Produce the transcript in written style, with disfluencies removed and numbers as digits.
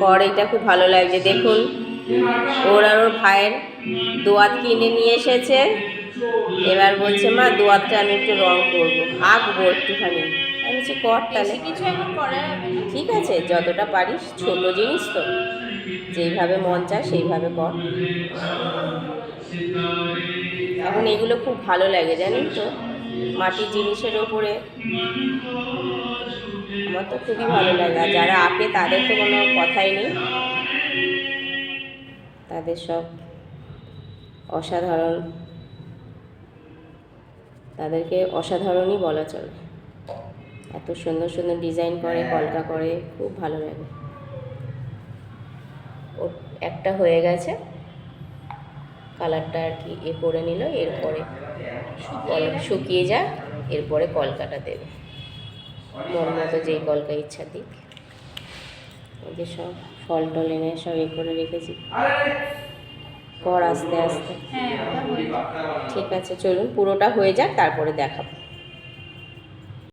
কর এটা খুব ভালো লাগছে দেখুন। ওর আর ওর ভাইয়ের দোয়াত কিনে নিয়ে এসেছে। এবার বলছে মা দোয়াতটা আমি একটু রং করবো, আঁকবো একটুখানি। আমি বলছি কর তাহলে। ঠিক আছে, যতটা পারিস, ছোট জিনিস তো, যেইভাবে মন চায় সেইভাবে কর। এখন এগুলো খুব ভালো লাগে জানেন তো, মাটির জিনিসের ওপরে আমার তো খুবই ভালো লাগে। আর যারা আঁকে তাদের তো কোনো কথাই নেই, তাদের সব অসাধারণ, তাদেরকে অসাধারণই বলা চলে। এত সুন্দর সুন্দর ডিজাইন করে, কলকা করে, খুব ভালো লাগে। ও একটা হয়ে গেছে, কালারটা আর কি করে নিল, এরপরে শুকিয়ে যাক, এরপরে কলকাটা দেবে মন মতো, যেই কলকা ইচ্ছা দিক। এই যে সব ফল টল এনে সব করে রেখেছি, কর আস্তে আস্তে। ঠিক আছে, চলুন পুরোটা হয়ে যাক, তারপরে দেখাবো।